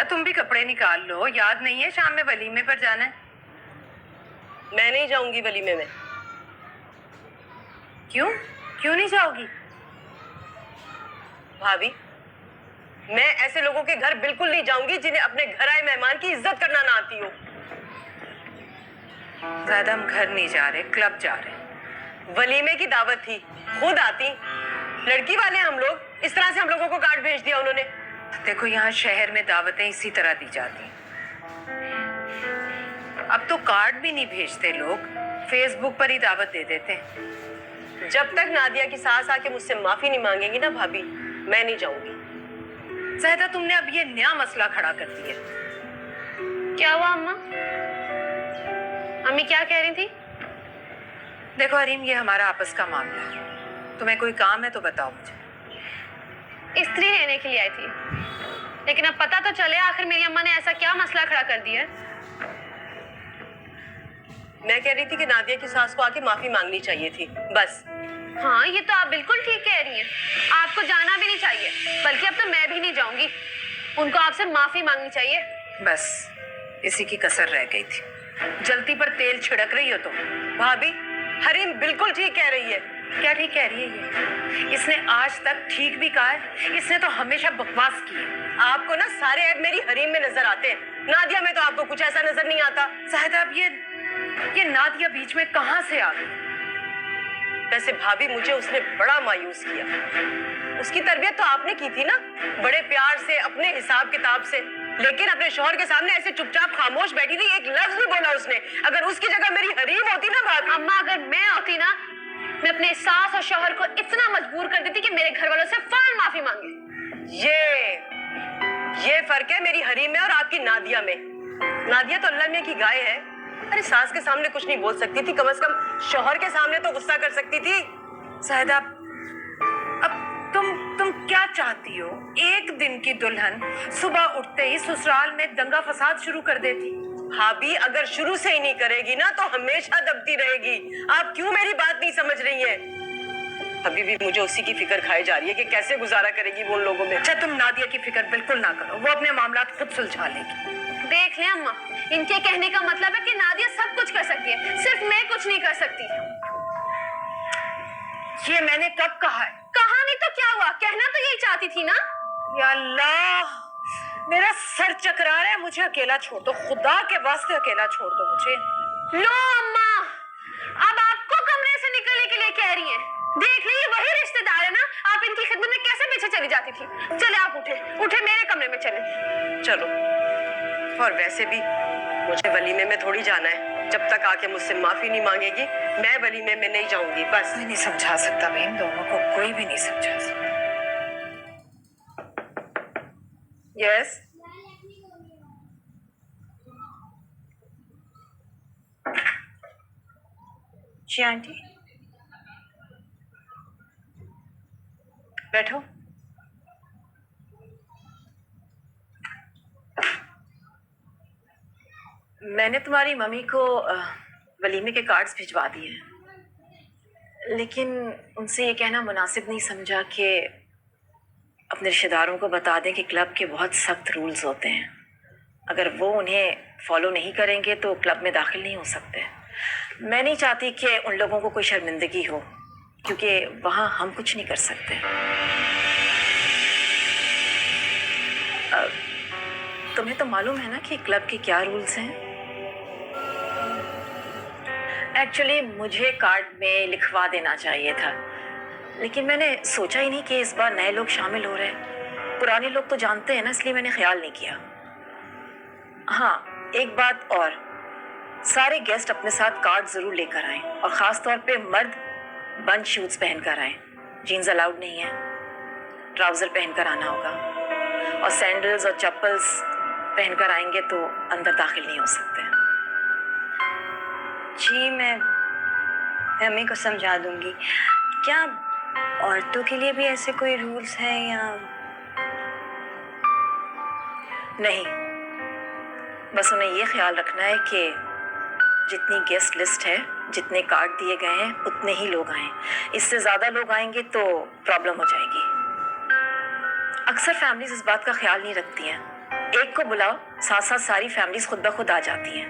जायदा तुम भी कपड़े निकाल लो, याद नहीं है शाम में वलीमे पर जाना है? मैं नहीं जाऊंगी वलीमे में। क्यों क्यों नहीं जाओगी? भाभी, मैं ऐसे लोगों के घर बिल्कुल नहीं जाऊंगी जिन्हें अपने घर आए मेहमान की इज्जत करना ना आती हो। ज्यादा हम घर नहीं जा रहे, क्लब जा रहे। वलीमे की दावत थी, खुद आती। लड़की वाले हम लोग, इस तरह से हम लोगों को कार्ड भेज दिया उन्होंने। देखो यहाँ शहर में दावतें इसी तरह दी जाती। अब तो कार्ड भी नहीं भेजते लोग, फेसबुक पर ही दावत दे देते हैं। जब तक नादिया की सास आके मुझसे माफी नहीं मांगेगी ना भाभी, मैं नहीं जाऊंगी। ज़ाहिदा, तुमने अब ये नया मसला खड़ा कर दिया। क्या हुआ अम्मा? अम्मी क्या कह रही थी? देखो हरीम, ये हमारा आपस का मामला है। तुम्हें कोई काम है तो बताओ मुझे। इस्त्री लेने के लिए आई थी, लेकिन अब पता तो चले आखिर मेरी अम्मा ने ऐसा क्या मसला खड़ा कर दिया है। मैं कह रही थी कि नादिया की सास को आके माफी मांगनी चाहिए थी, बस। हाँ, ये तो आप बिल्कुल ठीक कह रही हैं। आपको जाना भी नहीं चाहिए, बल्कि अब तो मैं भी नहीं जाऊंगी। उनको आपसे माफी मांगनी चाहिए। बस इसी की कसर रह गई थी। जल्दी पर तेल छिड़क रही हो तुम। भाभी, हरीम बिल्कुल ठीक कह रही है। क्या ठीक कह रही है ये? इसने आज तक ठीक भी कहा है, इसने तो हमेशा बकवास की है। आपको ना सारे ऐब मेरी हरीम में नजर आते हैं, नादिया में तो आपको कुछ ऐसा नजर नहीं आता। ज़ाहिदा, अब ये नादिया बीच में कहां से आ गई? वैसे भाभी, मुझे उसने बड़ा मायूस किया। उसकी तरबियत तो आपने की थी ना, बड़े प्यार से, अपने हिसाब किताब से। लेकिन अपने शौहर के सामने ऐसे चुपचाप खामोश बैठी थी, एक लफ्ज नहीं बोला उसने। अगर उसकी जगह मेरी हरीम होती ना भाभी। अम्मा, अगर मैं होती ना, मैं अपने सास और शौहर को इतना मजबूर कर देती कि मेरे घर वालों से फौरन माफी मांगे। ये फर्क है मेरी हरीम में और आपकी नादिया में। नादिया तो अल्लाह मियां की गाय है। अरे सास के सामने कुछ नहीं बोल सकती थी, कम से कम शौहर के सामने तो गुस्सा कर सकती थी। ज़ाहिदा, अब तुम क्या चाहती हो? एक दिन की दुल्हन सुबह उठते ही ससुराल में दंगा फसाद शुरू कर देती। भाभी, अगर शुरू से ही नहीं करेगी ना तो हमेशा दबती रहेगी। आप क्यों मेरी बात नहीं समझ रही हैं? अभी भी मुझे उसी की फिक्र खाई जा रही है कि कैसे गुजारा करेगी वो उन लोगों में। अच्छा, तुम नादिया की फिक्र बिल्कुल ना करो, वो अपने मामला खुद सुलझा लेगी। देख लें अम्मा, इनके कहने का मतलब है कि नादिया सब कुछ कर सकती है, सिर्फ मैं कुछ नहीं कर सकती। ये मैंने कब कहा है? कहा नहीं तो क्या हुआ, कहना तो यही चाहती थी ना। या अल्लाह, मेरा सर चकरा रहा है, मुझे अकेला छोड़ दो, खुदा के वास्ते अकेला छोड़ दो मुझे। लो अम्मा, अब आपको कमरे से निकलने के लिए कह रही हैं। देख लीजिए, वही रिश्तेदार है ना, आप इनकी खिदमत में कैसे पीछे चली जाती थी। चले आप उठे मेरे कमरे में चले। चलो। और वैसे भी मुझे वलीमे में थोड़ी जाना है। जब तक आके मुझसे माफी नहीं मांगेगी, मैं वलीमे में नहीं जाऊंगी, बस। कोई नहीं समझा सकता बहन, दोनों को कोई भी नहीं समझा सकता। यस, जी आंटी, बैठो। मैंने तुम्हारी मम्मी को वलीमे के कार्ड्स भिजवा दिए हैं, लेकिन उनसे ये कहना मुनासिब नहीं समझा कि अपने रिश्तेदारों को बता दें कि क्लब के बहुत सख्त रूल्स होते हैं। अगर वो उन्हें फॉलो नहीं करेंगे तो क्लब में दाखिल नहीं हो सकते। मैं नहीं चाहती कि उन लोगों को कोई शर्मिंदगी हो, क्योंकि वहाँ हम कुछ नहीं कर सकते। तुम्हें तो मालूम है ना कि क्लब के क्या रूल्स हैं। एक्चुअली मुझे कार्ड में लिखवा देना चाहिए था, लेकिन मैंने सोचा ही नहीं कि इस बार नए लोग शामिल हो रहे हैं। पुराने लोग तो जानते हैं ना, इसलिए मैंने ख्याल नहीं किया। हाँ, एक बात और, सारे गेस्ट अपने साथ कार्ड जरूर लेकर आएं, और ख़ास तौर पे मर्द बंद शूज पहनकर आएं। जीन्स अलाउड नहीं है, ट्राउज़र पहनकर आना होगा, और सैंडल्स और चप्पल्स पहनकर आएंगे तो अंदर दाखिल नहीं हो सकते। जी, मैं अम्मी को समझा दूंगी। क्या औरतों के लिए भी ऐसे कोई रूल्स हैं या नहीं? बस उन्हें ये ख्याल रखना है कि जितनी गेस्ट लिस्ट है, जितने कार्ड दिए गए हैं, उतने ही लोग आएं। इससे ज़्यादा लोग आएंगे तो प्रॉब्लम हो जाएगी। अक्सर फैमिलीज इस बात का ख्याल नहीं रखती हैं। एक को बुलाओ, साथ साथ सारी फैमिलीज खुद ब खुद आ जाती हैं।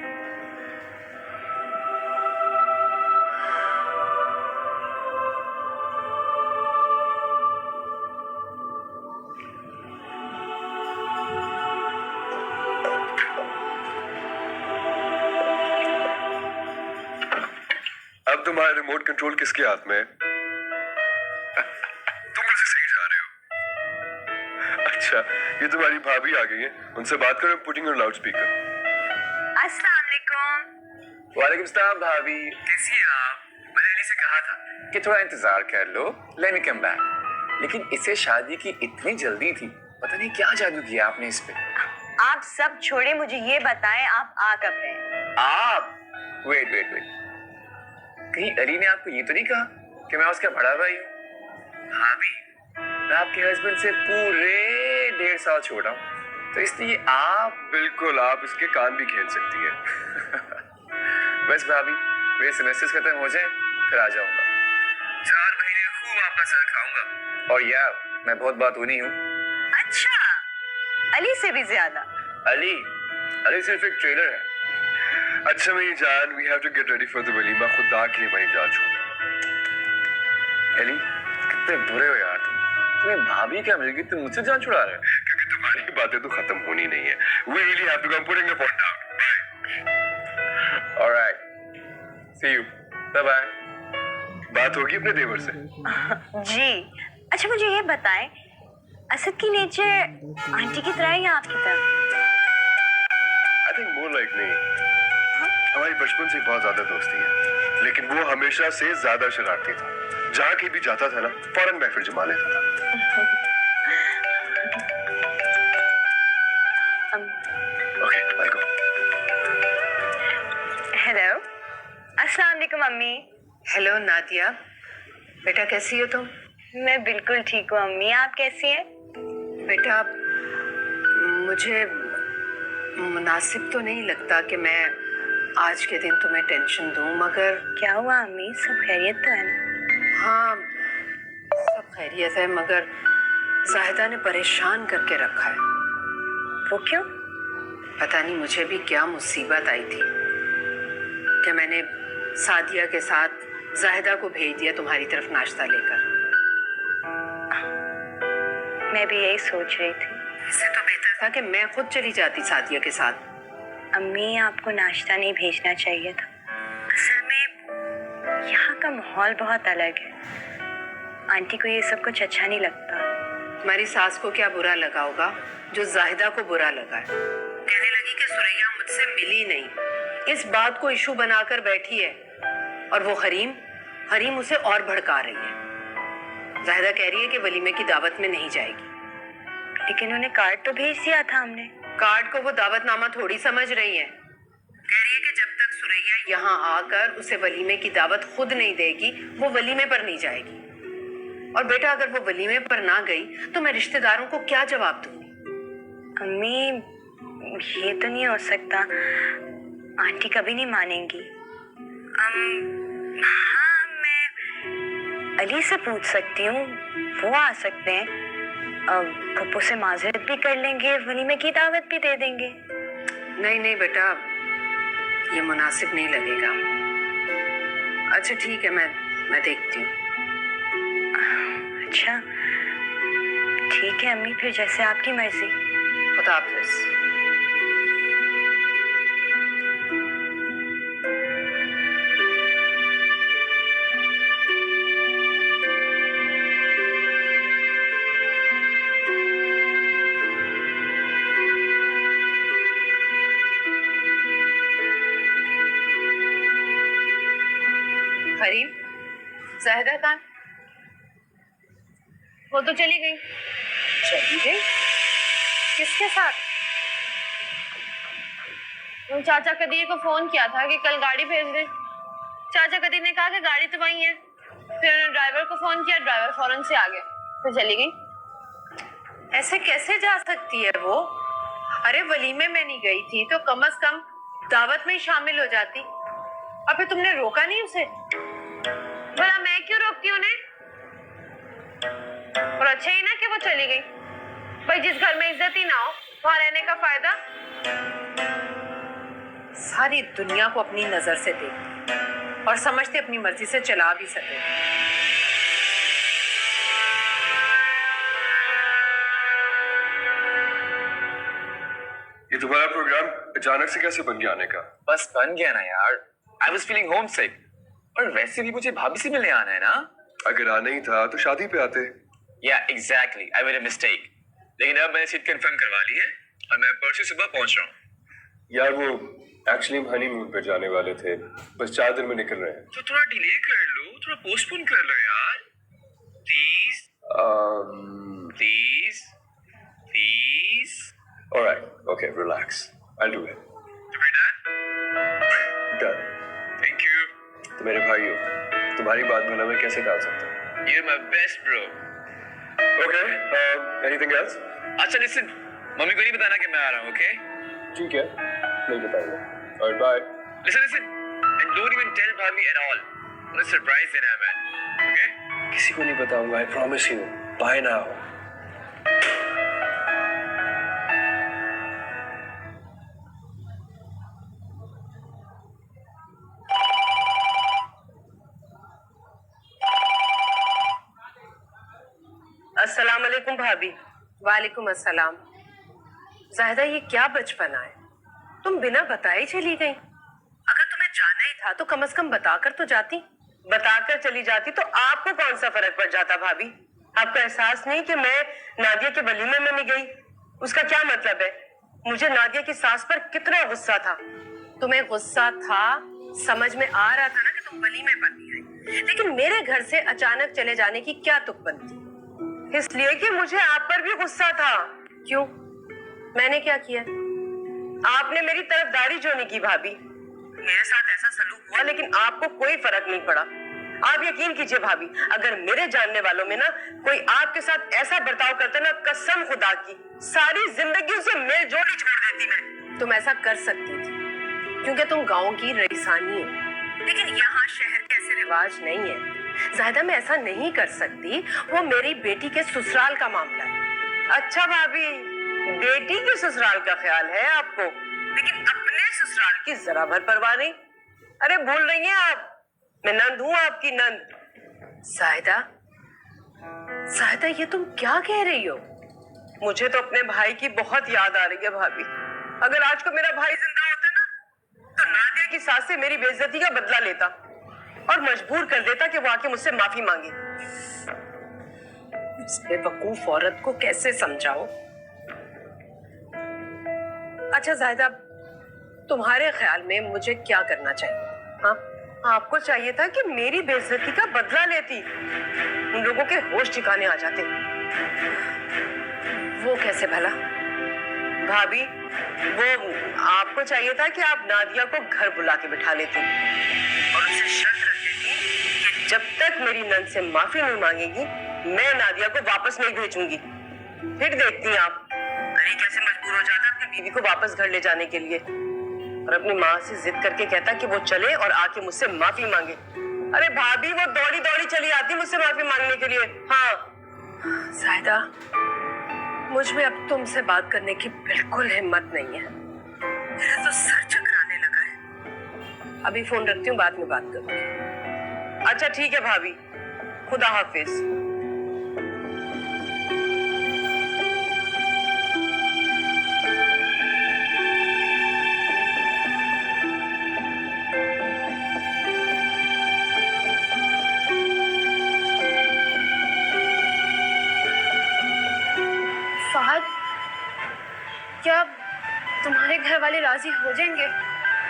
अब तुम्हारा रिमोट कंट्रोल किसके हाथ में है? तुम मुझसे सही जा रहे हो। अच्छा, ये तुम्हारी भाभी आ गई है, उनसे बात करो। Putting on loud speaker. अस्सलाम वालेकुम। वालेकुम सलाम भाभी, कैसी हैं आप? मैंने अली से कहा था कि थोड़ा इंतजार कर लो, लेट मी कम बैक, लेकिन इसे शादी की इतनी जल्दी थी, पता नहीं क्या जादू किया आपने इस पे। आप सब छोड़े, मुझे ये बताएं आप आ कब रहे हैं? आप वेट वेट वेट, कहीं अली ने आपको ये तो नहीं कहा कि मैं उसका बड़ा भाई हूँ? भाभी, मैं आपके हस्बैंड से पूरे 1.5 साल छोटा हूँ, तो इसलिए आप बिल्कुल, आप इसके कान भी खेल सकती हैं। बस भाभी, मेरे सेमेस्टर्स खत्म हो जाए फिर आ जाऊंगा। 4 महीने खूब आपका सर खाऊंगा। और यार, मैं बहुत बातूनी हूँ। अच्छा, अली से भी ज्यादा? अली सिर्फ एक ट्रेलर है। अच्छा मेरी जान, we have to get ready for the वलीमा। खुदा के लिए मेरी जान छोड़। अली, कितने बुरे हो यार तुम। तुम्हें भाभी क्या मिल गई, तुम मुझसे जान छुड़ा रहे हो? क्योंकि तुम्हारी बातें तो खत्म होनी नहीं है। We really have to go. I'm putting the phone down. Bye. Alright. See you. Bye bye. बात होगी अपने देवर से। जी। अच्छा मुझे ये बताएं, असद की नेचर आंटी की तरह है या आपकी तरह? I think more like नहीं। हमारी बचपन से बहुत ज्यादा दोस्ती है, लेकिन वो हमेशा से ज्यादा शरारती था। जहाँ कहीं भी जाता था ना, फौरन महफिल जमा लेता था। Okay, I'll go. हेलो, अस्सलाम वालेकुम अम्मी। हेलो नादिया, बेटा कैसी हो तुम? मैं बिल्कुल ठीक हूँ अम्मी, आप कैसी हैं? बेटा, मुझे मुनासिब तो नहीं लगता कि मैं आज के दिन तुम्हें टेंशन दूं, मगर क्या हुआ अम्मी, सब खैरियत तो है ना? हाँ, सब खैरियत है, मगर जाहिदा ने परेशान करके रखा है। वो क्यों? पता नहीं मुझे भी क्या मुसीबत आई थी कि मैंने सादिया के साथ जाहिदा को भेज दिया तुम्हारी तरफ नाश्ता लेकर। मैं भी यही सोच रही थी। इससे तो बेहतर था कि मैं खुद चली जाती सादिया के साथ। अम्मी, आपको नाश्ता नहीं भेजना चाहिए था। असल में यहाँ का माहौल बहुत अलग है, आंटी को ये सब कुछ अच्छा नहीं लगता। तुम्हारी सास को क्या बुरा लगा होगा जो जाहिदा को बुरा लगा है? कहने लगी कि सुरैया मुझसे मिली नहीं, इस बात को इशू बनाकर बैठी है, और वो हरीम उसे और भड़का रही है। जाहिदा कह रही है कि वलीमे की दावत में नहीं जाएगी। लेकिन उन्हें कार्ड तो भेज दिया था हमने। कार्ड को वो दावतनामा थोड़ी समझ रही है। कह रही है कि जब तक सुरैया यहाँ आकर उसे वलीमे की दावत खुद नहीं देगी, वो वलीमे पर नहीं जाएगी। और बेटा, अगर वो वलीमे पर ना गई तो मैं रिश्तेदारों को क्या जवाब दूंगी? अम्मी, ये तो नहीं हो सकता, आंटी कभी नहीं मानेंगी। हाँ, मैं अली से पूछ सकती हूँ, वो आ सकते हैं, पप्पू से माजरत भी कर लेंगे, वलीमे की दावत भी दे देंगे। नहीं बेटा, ये मुनासिब नहीं लगेगा। अच्छा ठीक है, मैं देखती हूँ। अच्छा ठीक है अम्मी, फिर जैसे आपकी मर्जी। खुदा हाफिज। हरीम, जाहिदा कहाँ? वो तो चली गई। चली गई? किसके साथ? उन चाचा कदीर को फोन किया था कि कल गाड़ी भेज दे। चाचा कदीर ने कहा कि गाड़ी तो वहीं है। फिर उन्होंने ड्राइवर को फोन किया, ड्राइवर फौरन से आ गया, फिर चली गई। ऐसे कैसे जा सकती है वो? अरे वलीमे में नहीं गई थी तो कम से कम दावत में ही शामिल हो जाती। और फिर तुमने रोका नहीं उसे? भला मैं क्यों रोकती उन्हें? और अच्छा ही ना कि वो चली गई। भाई जिस घर में इज्जत ही ना हो वहां रहने का फायदा? सारी दुनिया को अपनी नजर से देखते और समझते अपनी मर्जी से चला भी सके। ये तुम्हारा प्रोग्राम अचानक से कैसे बन गया आने का? बस बन गया ना यार। आई वॉज फीलिंग होम सिक। और वैसे भी मुझे भाभी से मिलने आना है ना। अगर आना ही था तो शादी पे आते। या exactly, I made a mistake. लेकिन अब मैंने सीट कंफर्म करवा ली है और मैं परसों सुबह पहुंच रहा हूँ। यार वो एक्चुअली हम हनीमून पे जाने वाले थे, बस 4 दिन में निकल रहे हैं। तो थोड़ा डिले कर लो, थोड़ा पोस्टपोन कर लो यार, please please please. Alright, okay, relax. I'll do it. To be done? Done. Thank you. तो मेरे भाइयों, तुम्हारी बात भला मैं कैसे टाल सकता हूँ? You're my best bro. Okay, anything else? अच्छा listen, मम्मी को नहीं बताना कि मैं आ रहा हूँ, okay? ठीक है, नहीं बताऊंगा। Alright, bye. Listen, and don't even tell भाभी at all. उन्हें surprise देना है man, okay? किसी को नहीं बताऊंगा, I promise you. Bye now. अस्सलाम वालेकुम भाभी। वालेकुम अस्सलाम। जाहिदा, ये क्या बचपना है? तुम बिना बताए चली गई। अगर तुम्हें जाना ही था तो कम से कम बताकर तो जाती। बताकर चली जाती तो आपको कौन सा फर्क पड़ जाता भाभी? आपका एहसास नहीं कि मैं नादिया के वलीमे में नहीं गई? उसका क्या मतलब है? मुझे नादिया की सास पर कितना गुस्सा था। तुम्हें गुस्सा था, समझ में आ रहा था ना कि तुम वलीमे पर नहीं आई, लेकिन मेरे घर से अचानक चले जाने की क्या तुक बनती? इसलिए कि मुझे आप पर भी गुस्सा था। क्यों? मैंने क्या किया? आपने मेरी तरफदारी जो नहीं की भाभी। मेरे साथ ऐसा सलूक हुआ लेकिन आपको कोई फर्क नहीं पड़ा। आप यकीन कीजिए भाभी, अगर मेरे जानने वालों में ना कोई आपके साथ ऐसा बर्ताव करता ना, कसम खुदा की सारी जिंदगी उसे मेल जोड़ ही छोड़ देती मैं। तुम ऐसा कर सकती थी क्योंकि तुम गांव की रईसानी हो, लेकिन यहाँ शहर के ऐसे रिवाज नहीं है। जाहिदा, मैं ऐसा नहीं कर सकती, वो मेरी बेटी के ससुराल का मामला है। अच्छा भाभी, बेटी के ससुराल का ख्याल है आपको, लेकिन अपने ससुराल की जरा भर परवाह नहीं। अरे भूल रही हैं आप, मैं नंद हूँ, आपकी नंद। जाहिदा, जाहिदा, ये तुम क्या कह रही हो? मुझे तो अपने भाई की बहुत याद आ रही है भाभी। अगर आज को मेरा भाई जिंदा होता ना, तो नादिया की सास से मेरी बेइज्जती का बदला लेता और मजबूर कर देता कि वो आके मुझसे माफी मांगे। इस बेवकूफ औरत को कैसे समझाओ? अच्छा जाहिदा, तुम्हारे ख्याल में मुझे क्या करना चाहिए? हाँ, आपको चाहिए था कि मेरी बेइज्जती का बदला लेती, उन लोगों के होश ठिकाने आ जाते। वो कैसे भला? भाभी, वो आपको चाहिए था कि आप नादिया को घर बुला के बिठा लेती और उनसे शर्त रख देती कि जब तक मेरी नंद से माफी नहीं मांगेगी, मैं नादिया को वापस नहीं भेजूंगी। फिर देखती आप अली कैसे मजबूर हो जाता अपनी बीवी को वापस घर ले जाने के लिए और अपनी माँ से जिद करके कहता कि वो चले और आके मुझसे माफी मांगे। अरे भाभी, वो दौड़ी दौड़ी चली आती मुझसे माफी मांगने के लिए। हाँ जाहिदा, मुझ में अब तुमसे बात करने की बिल्कुल हिम्मत नहीं है। मेरा तो सर चकराने लगा है। अभी फोन रखती हूँ, बाद में बात करूंगी। अच्छा ठीक है भाभी, खुदा हाफिज। फहद, क्या तुम्हारे घर वाले राजी हो जाएंगे?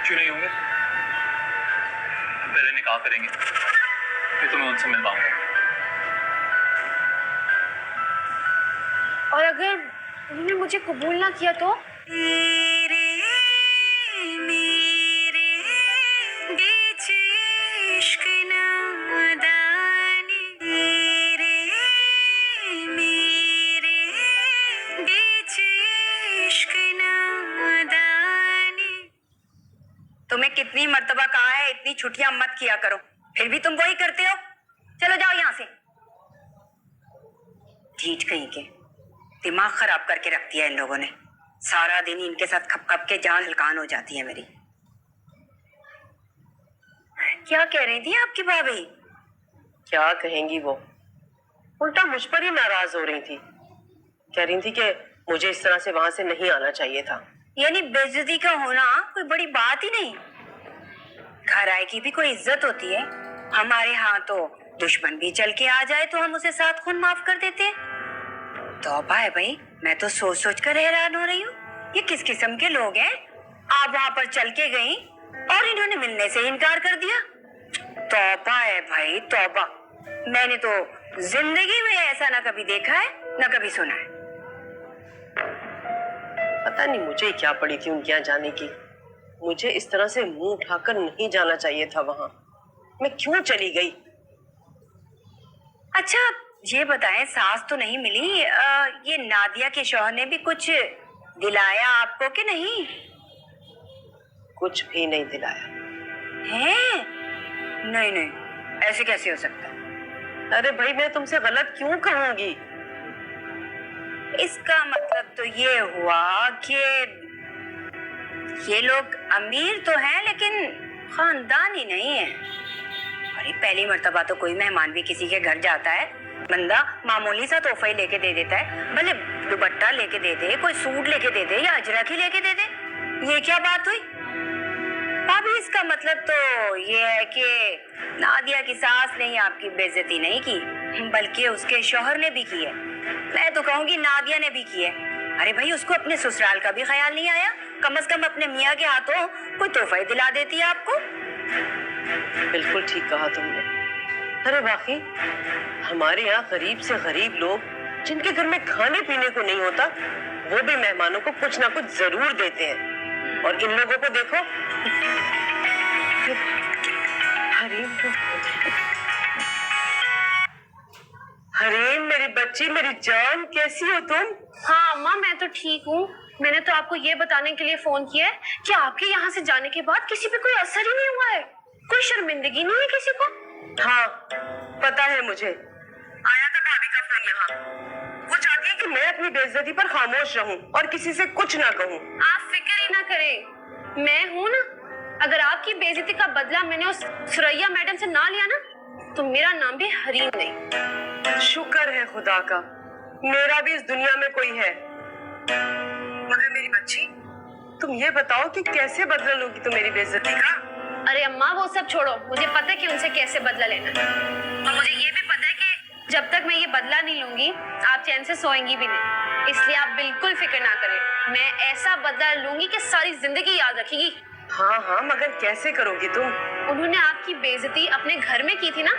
क्यों नहीं होंगे? पहले निकाह करेंगे, फिर तुम्हें उनसे मिल पाऊंगा। और अगर उन्होंने मुझे कबूल ना किया तो? तुम्हें कितनी मर्तबा कहा है इतनी छुट्टियां मत किया करो, फिर भी तुम वही करते हो। चलो जाओ यहाँ से। ढीठ कहीं के, दिमाग खराब करके रख दिया इन लोगों ने। सारा दिन इनके साथ खप खप के जान हलकान हो जाती है मेरी। क्या कह रही थी आपकी भाभी? क्या कहेंगी वो, उल्टा मुझ पर ही नाराज हो रही थी। कह रही थी कि मुझे इस तरह से वहां से नहीं आना चाहिए था। यानी बेइज्जती का होना कोई बड़ी बात ही नहीं। घर आए की भी कोई इज्जत होती है। हमारे यहाँ तो दुश्मन भी चल के आ जाए तो हम उसे सात खून माफ कर देते हैं। तौबा है भाई, मैं तो सोच सोच कर हैरान हो रही हूँ, ये किस किस्म के लोग हैं। आप वहां पर चल के गई और इन्होंने मिलने से इनकार कर दिया। तौबा है भाई तौबा, मैंने तो जिंदगी में ऐसा ना कभी देखा है ना कभी सुना है। पता नहीं मुझे क्या पड़ी थी उनके यहाँ जाने की। मुझे इस तरह से मुंह उठाकर नहीं जाना चाहिए था वहां। मैं क्यों चली गई? अच्छा ये बताएं, सास तो नहीं मिली, ये नादिया के शौहर ने भी कुछ दिलाया आपको कि नहीं? कुछ भी नहीं दिलाया है? नहीं नहीं, ऐसे कैसे हो सकता? अरे भाई मैं तुमसे गलत क्यों कहूंगी? इसका मतलब तो ये हुआ कि ये लोग अमीर तो हैं लेकिन खानदानी नहीं है। अरे पहली मर्तबा तो कोई मेहमान भी किसी के घर जाता है, बंदा मामूली सा तोहफा ही लेके दे देता है, भले दुपट्टा लेके दे दे, कोई सूट लेके दे दे या अजरक ही लेके दे दे। ये क्या बात हुई भाभी? इसका मतलब तो ये है कि नादिया की सास ने आपकी बेइज्जती नहीं की, बल्कि उसके शौहर ने भी की है। मैं तो कहूँगी नादिया ने भी की है। अरे भाई उसको अपने ससुराल का भी ख्याल नहीं आया, कम से कम अपने मियाँ के हाथों कोई तोहफा ही दिला देती है आपको। बिल्कुल ठीक कहा तुमने। अरे बाकी हमारे यहाँ गरीब से गरीब लोग जिनके घर में खाने पीने को नहीं होता, वो भी मेहमानों को कुछ ना कुछ जरूर देते हैं। और इन लोगों को देखो। हरीम मेरी बच्ची, मेरी जान, कैसी हो तुम? हाँ अम्मा मैं तो ठीक हूँ। मैंने तो आपको ये बताने के लिए फोन किया है कि आपके यहाँ से जाने के बाद किसी पे कोई असर ही नहीं हुआ है, कोई शर्मिंदगी नहीं है किसी को। हाँ पता है मुझे। आया था भाभी का फोन यहाँ। वो चाहती है कि मैं अपनी बेइज्जती पर खामोश रहूं और किसी से कुछ ना कहूं। आप फिक्र ही ना करें, मैं हूँ ना। अगर आपकी बेइज्जती का बदला मैंने उस सुरैया मैडम से ना लिया ना तो मेरा नाम भी हरीम नहीं। शुक्र है खुदा का, मेरा भी इस दुनिया में कोई है। मगर मेरी बच्ची, तुम ये बताओ कि कैसे बदला लोगी तुम मेरी बेइज्जती का? अरे अम्मा वो सब छोड़ो, मुझे पता है कि उनसे कैसे बदला लेना है। और मुझे ये भी पता है कि जब तक मैं ये बदला नहीं लूंगी आप चैन से सोएंगी भी नहीं। इसलिए आप बिल्कुल फिक्र ना करें, मैं ऐसा बदला लूंगी कि सारी जिंदगी याद रखेगी। हाँ हाँ, मगर कैसे करोगी तुम? उन्होंने आपकी बेइज्जती अपने घर में की थी ना,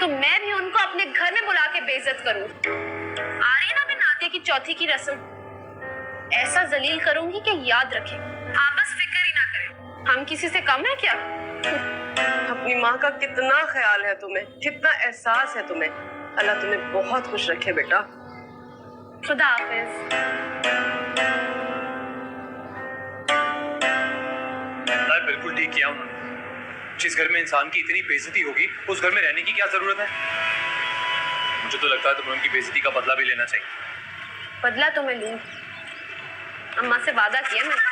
तो मैं भी उनको अपने घर में बुला के बेइज्जत करूं। आ रही ना मैं नादिया की चौथी की रस्म, ऐसा जलील करूंगी कि याद रखें। आप बस फिक्र ही ना करें, हम किसी से कम है क्या? अपनी माँ का कितना ख्याल है तुम्हें, कितना एहसास है तुम्हें। अल्लाह तुम्हें बहुत खुश रखे बेटा। खुदा हाफिज। बिल्कुल ठीक किया उन्होंने। जिस घर में इंसान की इतनी बेइज्जती होगी उस घर में रहने की क्या जरूरत है? मुझे तो लगता है तुम्हें उनकी बेइज्जती का बदला भी लेना चाहिए। बदला तो मैं लूं, अम्मा से वादा किया मैंने।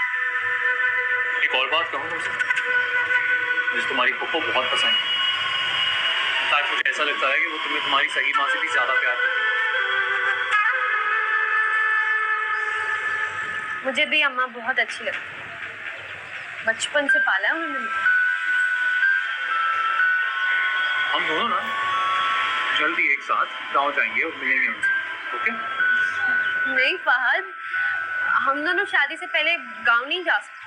एक और बात कहूँ तुमसे, मुझे तुम्हारी पप्पो बहुत पसंद है। ताकि मुझे ऐसा लगता है कि वो तुम्हें तुम्हारी सगी माँ से भी ज्यादा प्यार करती है। मुझे भी अम्मा बहुत अच्छी लगती है, बचपन से पाला है उन्होंने। हम दोनों ना जल्दी एक साथ गांव जाएंगे और मिलेंगे उनसे, ओके? नहीं फहद, हम दोनों शादी से पहले गांव नहीं जा सकते।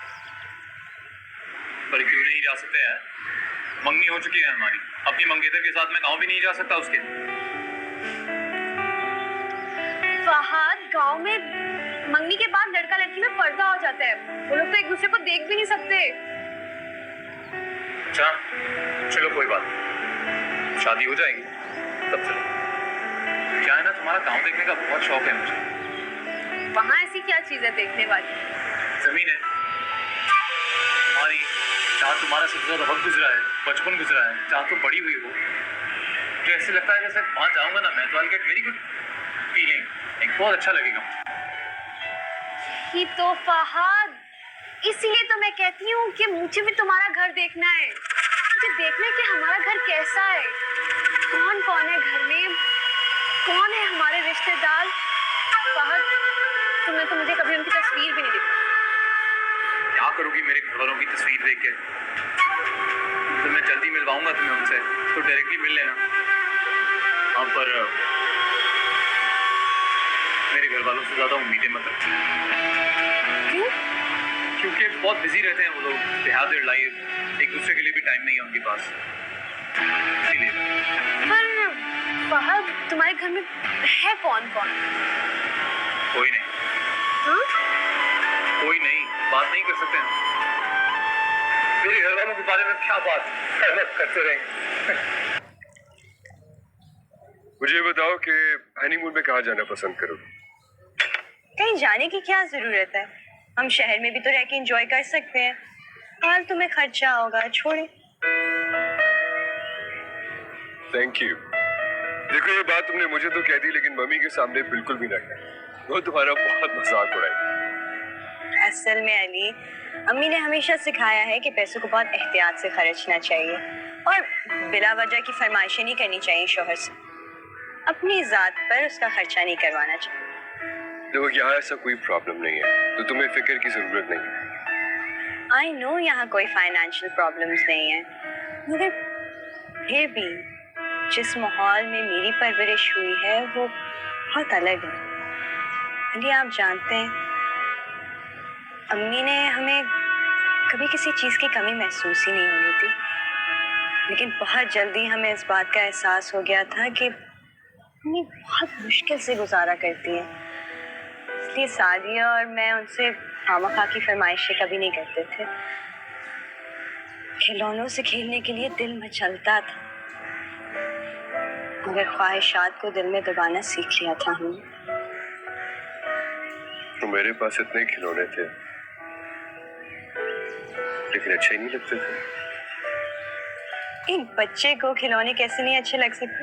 पर क्यों नहीं जा सकते यार? मंगनी हो चुकी है हमारी, अपनी मंगेतर के साथ मैं गांव भी नहीं जा सकता उसके। फहद, गांव में मंगनी के बाद लड़का लड़की में पर्दा हो जाता है, वो लोग तो एक दूसरे को देख भी नहीं सकते। अच्छा चलो कोई बात नहीं, शादी हो जाएगी तब चलो। क्या है ना, तुम्हारा गांव देखने का बहुत शौक है मुझे। वहाँ ऐसी क्या चीज है देखने वाली? जमीन है तुम्हारी, जहाँ तुम्हारा सबसे ज्यादा वक्त गुजरा है, बचपन गुजरा है, जहाँ तुम बड़ी हुई हो। मुझे ऐसे लगता है जैसे वहाँ जाऊंगा ना मैं तो I get very good feeling, एक बहुत अच्छा लगेगा मुझे। ही तो फहद, इसीलिए तो मैं कहती हूँ कि मुझे भी तुम्हारा घर देखना है। मुझे देखना है कि हमारा घर कैसा है, कौन कौन है घर में, कौन है हमारे रिश्तेदार। फहद, तुमने तो मुझे कभी उनकी तस्वीर भी नहीं दिखाई। क्या करोगी मेरे घर वालों की तस्वीर देख के? तो मैं जल्दी मिलवाऊंगा तुम्हें उनसे, तो डायरेक्टली मिल लेना। हाँ, पर मेरे घर वालों से ज्यादा उम्मीदें मत रखो। क्यों? क्योंकि बहुत बिजी रहते हैं वो लोग, दे हैव देयर लाइफ, एक दूसरे के लिए भी टाइम नहीं है उनके पास, इसीलिए। पर फहद, तुम्हारे घर में है कौन कौन? कोई नहीं। हाँ? कोई नहीं, बात नहीं कर सकते हम। मेरे घर वालों के बारे में क्या बात करते रहेंगे। मुझे बताओ कि हनीमून में कहाँ जाना पसंद करोगे? कहीं जाने की क्या जरूरत है, हम शहर में भी तो रह के एंजॉय कर सकते हैं। और तुम्हें खर्चा होगा, छोड़े। Thank you. देखो, ये बात तुमने मुझे तो कह दी, लेकिन मम्मी के सामने बिल्कुल भी ना कह। वो तुम्हारा बहुत मजाक उड़ाएगी। असल में अली, अम्मी ने हमेशा सिखाया है कि पैसों को बहुत एहतियात से खर्चना चाहिए और बिला वजह की फरमाइशें नहीं करनी चाहिए शोहर से। अपनी जात पर उसका खर्चा नहीं करवाना चाहिए। देखो, यहाँ ऐसा कोई प्रॉब्लम नहीं है, तो तुम्हें फिक्र की जरूरत नहीं है। आई नो यहाँ कोई फाइनेंशियल प्रॉब्लम्स नहीं है, मगर फिर भी जिस माहौल में मेरी परवरिश हुई है वो बहुत अलग है। अली, आप जानते हैं, अम्मी ने हमें कभी किसी चीज़ की कमी महसूस ही नहीं होनी थी, लेकिन बहुत जल्दी हमें इस बात का एहसास हो गया था कि अम्मी बहुत मुश्किल से गुजारा करती हैं। इसलिए सादिया और मैं उनसे खामखा की फरमाइशें कभी नहीं करते थे। खिलौनों से खेलने के लिए दिल मचलता था, मगर ख्वाहिशात को दिल में दबाना सीख लिया था हमने। तो मेरे पास इतने खिलौने थे, लेकिन अच्छे नहीं लगते थे। एक बच्चे को खिलौने कैसे नहीं अच्छे लग सकते?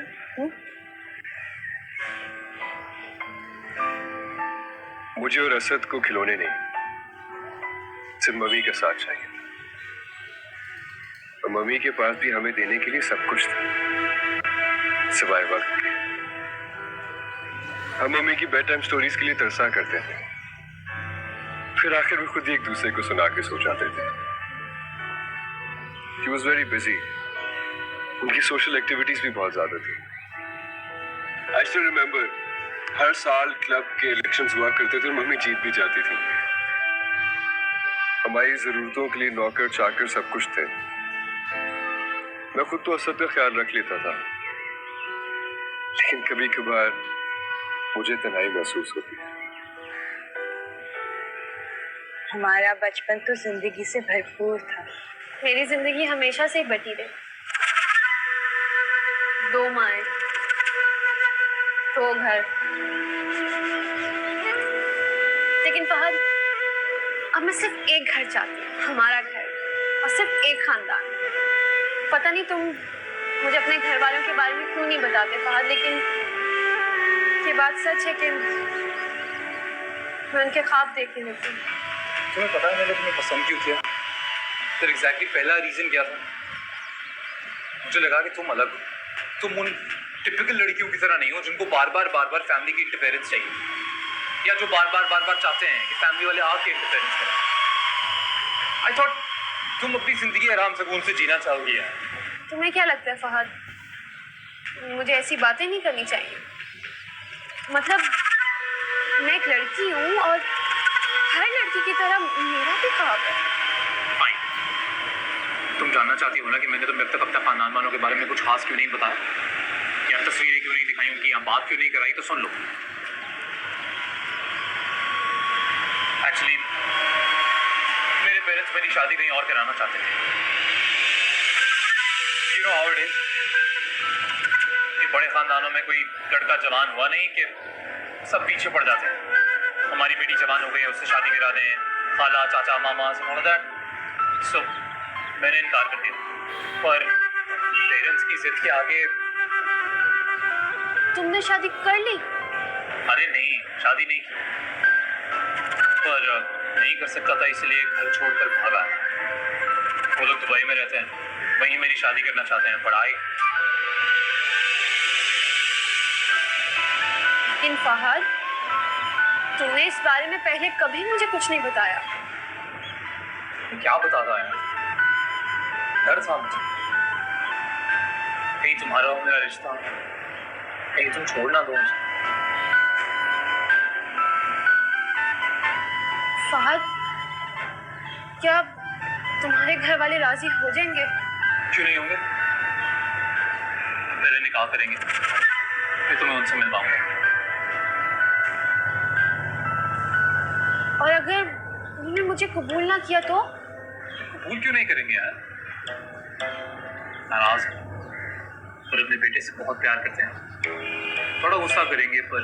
मुझे और असद को खिलौने नहीं, सिर्फ मम्मी का साथ चाहिए। और मम्मी के पास भी हमें देने के लिए सब कुछ था, सिवाय वक्त के। हम मम्मी की बेड टाइम स्टोरीज के लिए तरसा करते थे, फिर आखिर में खुद ही एक दूसरे को सुना के सो जाते थे। She was very busy. उनकी सोशल एक्टिविटीज भी बहुत ज्यादा थी। I still remember, हर साल क्लब के इलेक्शंस हुआ करते थे और मम्मी जीत भी जाती थी। हमारी जरूरतों के लिए नौकर चाकर सब कुछ थे। मैं खुद तो असद का ख्याल रख लेता था, लेकिन कभी कभार मुझे तन्हाई महसूस होती है। हमारा बचपन तो जिंदगी से भरपूर था। मेरी जिंदगी हमेशा से बटी रही। 2 माएं, 2 घर। लेकिन फहद, अब मैं सिर्फ एक घर चाहती हूँ, हमारा घर, और सिर्फ एक खानदान। पता नहीं तुम मुझे अपने घर वालों के बारे में क्यों नहीं बताते फहद, लेकिन ये बात सच है कि मैं उनके ख्वाब देखने लगती हूँ। तुम्हें पता है मैंने तुम्हें पसंद क्यों किया? तो एग्जैक्टली पहला रीजन क्या था? मुझे लगा कि तुम अलग हो, तुम उन टिपिकल लड़कियों की तरह नहीं हो जिनको बार बार फैमिली की इंटरफेरेंस चाहिए, या जो बार बार चाहते हैं कि फैमिली वाले आके इंटरफेरेंस करें। आई थॉट तुम अपनी जिंदगी आराम सुकून से जीना चाहोगी यार। तुम्हें क्या लगता है फहद, मुझे ऐसी बातें नहीं करनी चाहिए? मतलब मैं एक लड़की हूँ और हर लड़की की तरह मेरा भी ख्वाब है। फाइन, तुम जानना चाहती हो ना कि मैंने तुम्हें अब तक अपने खानदान वालों के बारे में कुछ खास क्यों नहीं बताया, या तस्वीरें क्यों नहीं दिखाई, उनकी यहाँ बात क्यों नहीं कराई? तो सुन लो, एक्चुअली मेरे पेरेंट्स मेरी शादी कहीं और कराना चाहते थे। You know how it is, ये बड़े खानदानों में कोई लड़का जवान हुआ नहीं कि सब पीछे पड़ जाते हैं। हमारी बेटी जवान हो गई है, उससे शादी करा दें, खाला चाचा मामा ऑल दैट। सो मैंने इनकार कर दिया, पर पेरेंट्स की जिद के आगे। तुमने शादी कर ली? अरे नहीं, शादी नहीं की। पर नहीं कर सकता था, इसलिए घर छोड़कर भागा है। वो लोग दुबई में रहते हैं, वहीं मेरी शादी करना चाहते हैं। पढ़ाई। लेकिन फहद, तूने इस बारे में पहले कभी मुझे कुछ नहीं बताया। क्या बताता है, डर था मुझे कहीं तुम्हारा और मेरा रिश्ता, कहीं तुम छोड़ ना दो मुझे। फहद, क्या तुम्हारे घर वाले राजी हो जाएंगे? क्यों नहीं होंगे? पहले निकाह करेंगे, फिर तुम्हें उनसे मिल पाऊंगा। और अगर उन्होंने मुझे कबूल ना किया तो? कबूल क्यों नहीं करेंगे यार? नाराज हैं, पर अपने बेटे से बहुत प्यार करते हैं। थोड़ा गुस्सा करेंगे, पर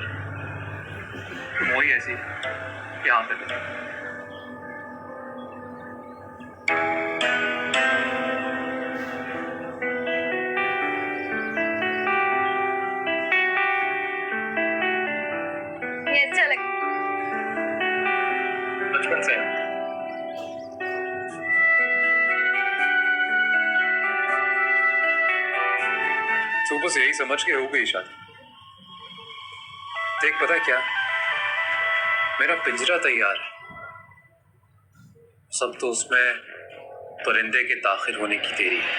तुम वही ऐसी क्या करें। ये अच्छा लगा। बचपन से तो बस यही समझ के हो गई शादी। देख, पता है क्या, मेरा पिंजरा तैयार है, सब तो उसमें परिंदे के दाखिल होने की देरी है।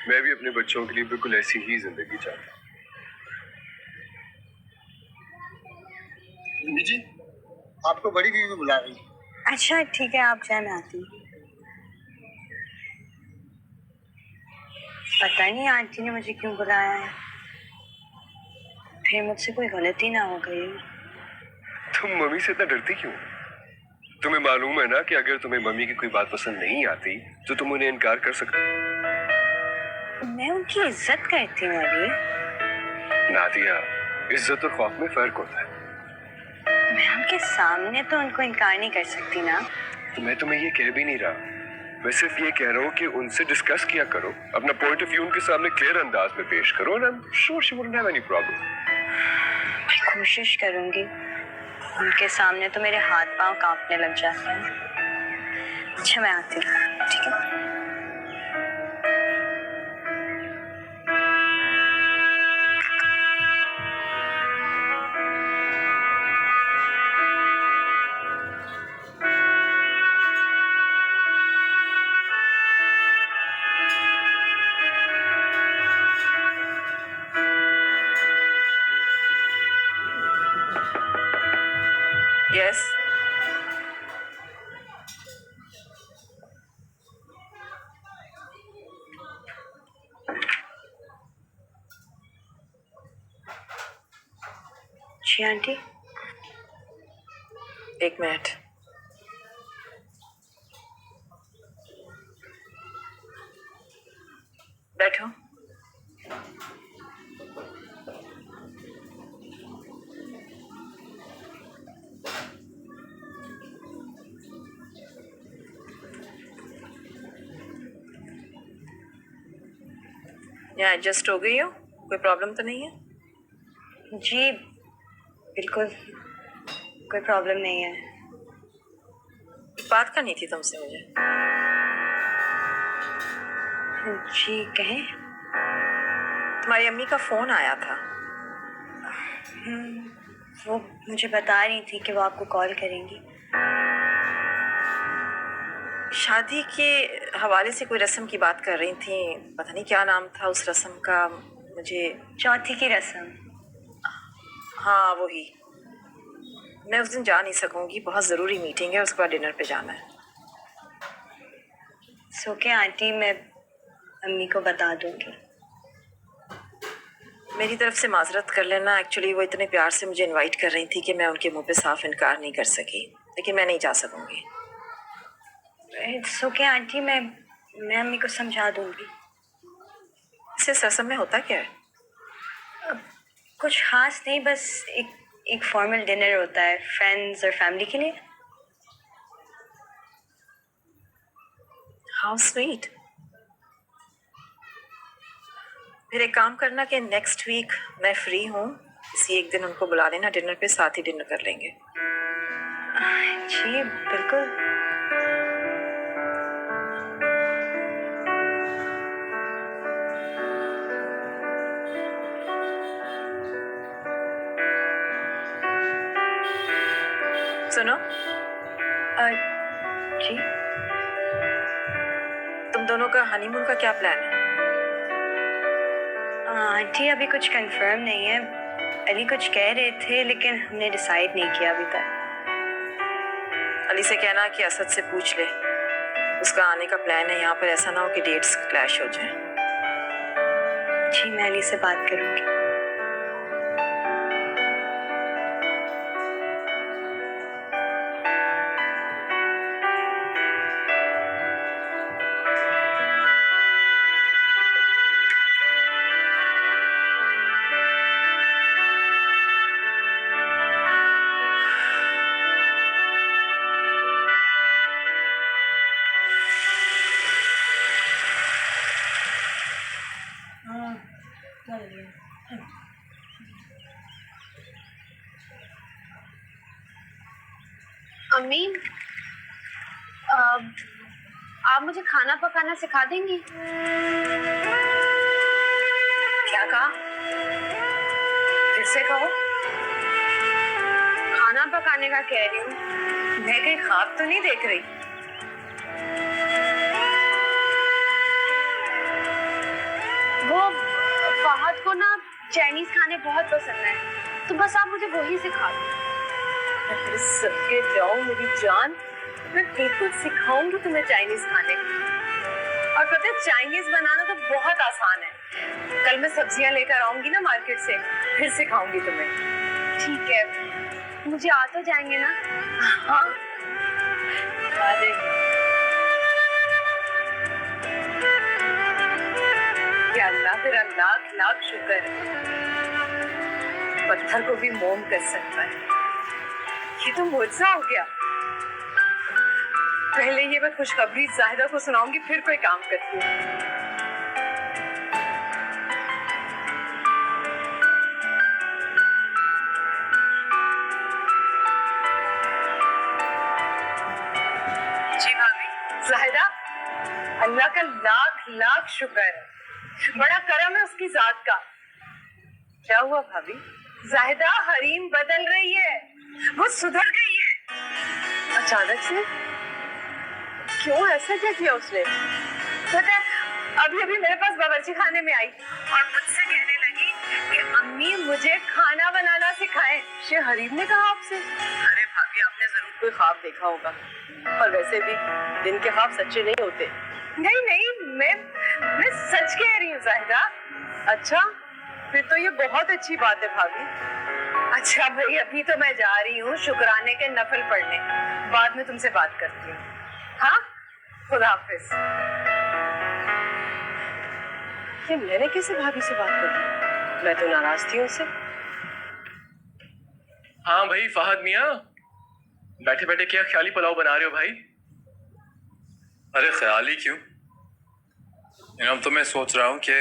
मैं भी अपने बच्चों के लिए बिल्कुल ऐसी ही जिंदगी चाहता हूँ। जी, आपको बड़ी बीवी बुला रही है। अच्छा ठीक है, आप जाए, मैं आती हूँ। पता नहीं आंटी ने मुझे क्यों बुलाया है, फिर मुझसे कोई गलती ना हो गई। तुम मम्मी से इतना डरती क्यों? तुम्हें मालूम है ना कि अगर तुम्हें मम्मी की कोई बात पसंद नहीं आती तो तुम उन्हें इनकार कर सकते। मैं उनकी इज्जत करती हूँ अली। नादिया, इज्जत और खौफ में फर्क होता है। मैं उनके सामने तो उनको इनकार नहीं कर सकती ना। तो मैं तुम्हें ये कह भी नहीं रहा, मैं सिर्फ ये कह रहा हूँ कि उनसे डिस्कस किया करो, अपना पॉइंट ऑफ व्यू उनके सामने क्लियर अंदाज में पेश करो, and I'm sure she wouldn't have any problem. मैं कोशिश करूंगी। उनके सामने तो मेरे हाथ पांव कांपने लग जाते हैं। अच्छा, मैं आती हूँ, ठीक है? यस, जी आंटी। एक मिनट। बैठो। यहाँ एडजस्ट हो गई हो? कोई प्रॉब्लम तो नहीं है? जी बिल्कुल, कोई प्रॉब्लम नहीं है। बात करनी थी तुमसे मुझे। जी कहें। तुम्हारी अम्मी का फोन आया था। वो मुझे बता रही थी कि वो आपको कॉल करेंगी। शादी के हवाले से कोई रस्म की बात कर रही थी, पता नहीं क्या नाम था उस रस्म का। मुझे चौथी की रस्म। हाँ वही। मैं उस दिन जा नहीं सकूंगी, बहुत ज़रूरी मीटिंग है, उसके बाद डिनर पे जाना है। सोके आंटी, मैं अम्मी को बता दूंगी। मेरी तरफ से माजरत कर लेना। एक्चुअली वो इतने प्यार से मुझे इनवाइट कर रही थी कि मैं उनके मुंह पे साफ इनकार नहीं कर सकी, लेकिन मैं नहीं जा सकूंगी। इट्स ओके आंटी, मैं अम्मी को समझा दूंगी। इस रस्म में होता क्या है? कुछ खास नहीं, बस एक फॉर्मल डिनर होता है फ्रेंड्स और फैमिली के लिए। How sweet. फिर एक काम करना कि नेक्स्ट वीक मैं फ्री हूँ, किसी एक दिन उनको बुला लेना डिनर पे, साथ ही डिनर कर लेंगे। जी बिल्कुल। सुनो, जी तुम दोनों का हनीमून का क्या प्लान है? आंटी अभी कुछ कंफर्म नहीं है। अली कुछ कह रहे थे लेकिन हमने डिसाइड नहीं किया अभी तक। अली से कहना कि असद से पूछ ले, उसका आने का प्लान है यहाँ पर, ऐसा ना हो कि डेट्स क्लैश हो जाए। जी मैं अली से बात करूंगी। अम्मी, आप मुझे खाना पकाना सिखा देंगी? क्या कहा? फिर से कहो। खाना पकाने का कह रही हूँ। मैं कहीं ख्वाब तो नहीं देख रही? वो फहद को ना चाइनीज खाने बहुत पसंद है, तो बस आप मुझे वही सिखा दो। अरे सबके जाओ मेरी जान, मैं बिल्कुल सिखाऊंगी तुम्हें चाइनीज खाने। और पता है चाइनीज बनाना तो बहुत आसान है। कल मैं सब्जियां लेकर आऊंगी ना मार्केट से, फिर सिखाऊंगी तुम्हें। ठीक है, मुझे आ तो जाएंगे ना? हाँ आ जाएंगे। या अल्लाह, तेरा लाख लाख शुक्र है, पत्थर को भी मोम कर सकता है। ये तो मुझसा हो गया। पहले ये मैं खुशखबरी जाहिदा को सुनाऊंगी, फिर कोई काम करती हूँ। जी भाभी। जाहिदा, अल्लाह का लाख लाख शुक्र है, बड़ा करम है उसकी जात का। क्या हुआ भाभी? जाहिदा हरीम बदल रही है, वो सुधर गई है। अचानक से क्यों? ऐसा क्या किया उसने? पता है, अभी अभी मेरे पास बावर्ची खाने में आई और मुझसे कहने लगी कि अम्मी मुझे खाना बनाना सिखाएं। ये हरीम ने कहा आपसे? अरे भाभी, आपने जरूर कोई ख्वाब देखा होगा, और वैसे भी दिन के ख्वाब सच्चे नहीं होते। नहीं नहीं, मैं सच कह रही हूँ जाहिदा। अच्छा, फिर तो ये बहुत अच्छी बात है भाभी। अच्छा भाई, अभी तो मैं जा रही हूँ शुक्राने के नफल पढ़ने, बाद में तुमसे बात करती हूँ। हाँ, खुदा हाफिज। ये मैंने कैसे भाभी से बात करी? मैं तो नाराज थी उनसे। हाँ भाई फहद मियाँ, बैठे बैठे क्या ख्याली पुलाव बना रहे हो भाई? अरे ख्याली क्यों? अब तो मैं सोच रहा हूँ कि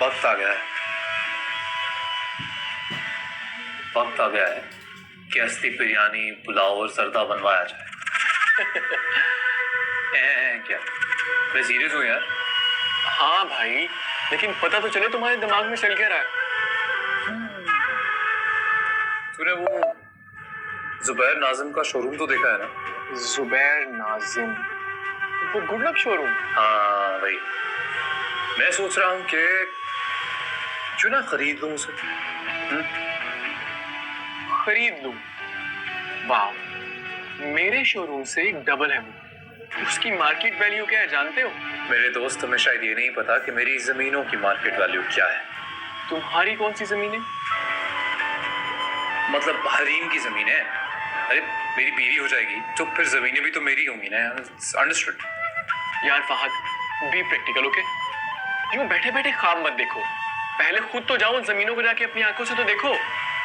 वक्त आ गया है, वक्त आ गया है कि असली बिरयानी पुलाव और जर्दा बनवाया जाए। क्या मैं सीरियस हूँ यार? हाँ भाई, लेकिन पता तो चले तुम्हारे दिमाग में चल क्या रहा है। तूने वो जुबैर नाजिम का शोरूम तो देखा है ना? जुबैर नाजिम, वो गुडलक शोरूम? हाँ भाई, मैं सोच रहा हूँ कि क्यों ना खरीद लूँ उसे। खरीद लूं? वाह, मेरे शोरूम से एक डबल है वो। उसकी मार्केट वैल्यू क्या है जानते हो? मेरे दोस्त, तुम्हें शायद ये नहीं पता कि मेरी जमीनों की मार्केट वैल्यू क्या है। तुम्हारी कौन सी जमीन है? मतलब हरीम की जमीन है। अरे मेरी बीवी हो जाएगी तो फिर जमीनें भी तो मेरी होंगी ना। अंडरस्टूड? यार फहद, बी प्रैक्टिकल, ओके? यूं बैठे बैठे ख्वाब मत देखो, पहले खुद तो जाओ, उन जमीनों को जाके अपनी आंखों से तो देखो।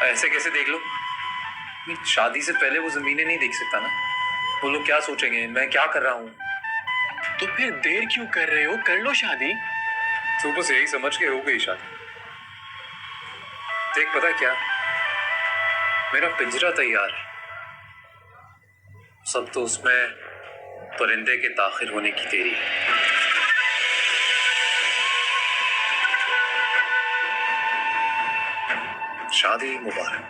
ऐसे कैसे देख लो? मैं शादी से पहले वो जमीनें नहीं देख सकता ना। वो लोग क्या सोचेंगे मैं क्या कर रहा हूँ? तो फिर देर क्यों कर रहे हो? कर लो शादी। तो बस यही समझ के हो गई शादी। देख पता क्या, मेरा पिंजरा तैयार है, सब तो उसमें परिंदे के ताखिर होने की देरी है। शादी मुबारक।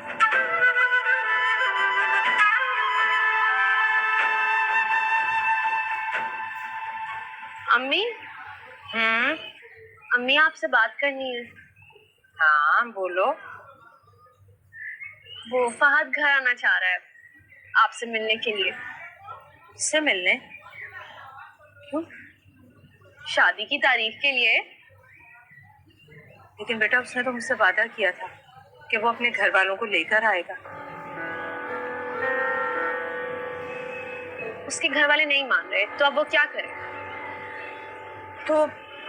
अम्मी, अम्मी आपसे बात करनी है। हाँ बोलो। वो फहद घर आना चाह रहा है आपसे मिलने के लिए। से मिलने? क्यों? शादी की तारीख के लिए। लेकिन बेटा उसने तो मुझसे वादा किया था कि वो अपने घर वालों को लेकर आएगा। उसके घर वाले नहीं मान रहे, तो अब वो क्या करे? तो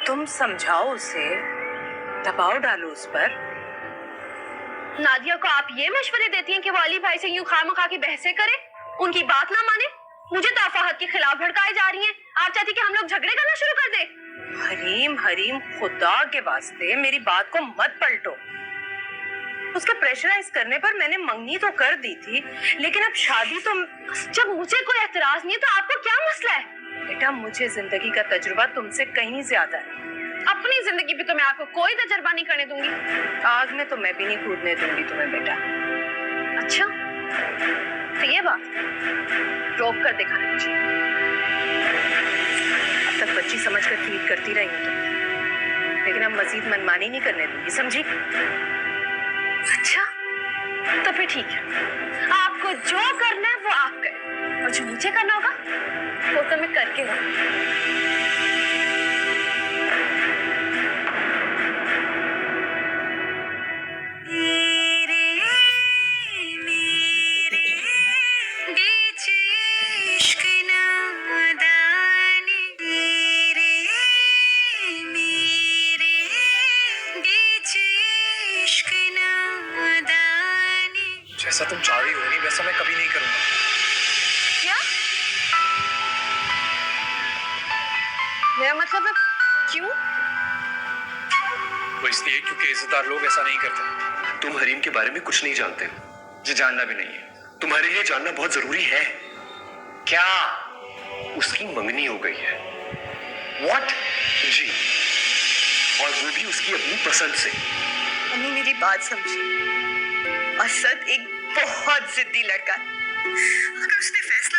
तुम समझाओ उसे, दबाव डालो उस पर। नादिया को आप ये मशवरे देती हैं कि वो अली भाई से यूं खामखा की बहसें करे, उनकी बात ना माने? मुझे तो फहद के खिलाफ भड़काई जा रही हैं। आप चाहती कि हम लोग झगड़े करना शुरू कर दें? हरीम हरीम, खुदा के वास्ते मेरी बात को मत पलटो। उसके प्रेशराइज करने पर मैंने मंगनी तो कर दी थी, लेकिन अब शादी तो। जब मुझे कोई एतराज नहीं है तो आपको क्या मसला है? बेटा मुझे जिंदगी का तजुर्बा तुमसे कहीं ज्यादा है। अपनी जिंदगी पे तो मैं आपको कोई तजर्बा नहीं करने दूंगी। आग में तो मैं भी नहीं कूदने दूंगी तुम्हें बेटा। अच्छा, तो ये बात रोक कर दिखाना मुझे। अब तक बच्ची समझकर ट्रीट करती रही हूँ तुम, लेकिन अब मजीद मनमानी नहीं करने दूंगी, समझी? अच्छा, तो फिर ठीक है, आपको जो करना है वो आप करें, और जो मुझे करना होगा वो तो मैं करके रहूंगी। जैसा तुम चाह रही हो नहीं वैसा मैं कभी नहीं करूंगा। क्या? मेरा मतलब है क्यों? वो इसलिए क्योंकि इज्जतदार लोग ऐसा नहीं करते। तुम हरीम के बारे में कुछ नहीं जानते हो। ये जानना भी नहीं है। तुम्हारे लिए जानना बहुत जरूरी है। क्या? उसकी मंगनी हो गई है। What? जी, और वो भी उसकी अपनी पसंद से। अम्मी मेरी बात समझी। असद एक बहुत जिद्दी लड़का है। अगर उसने फैसला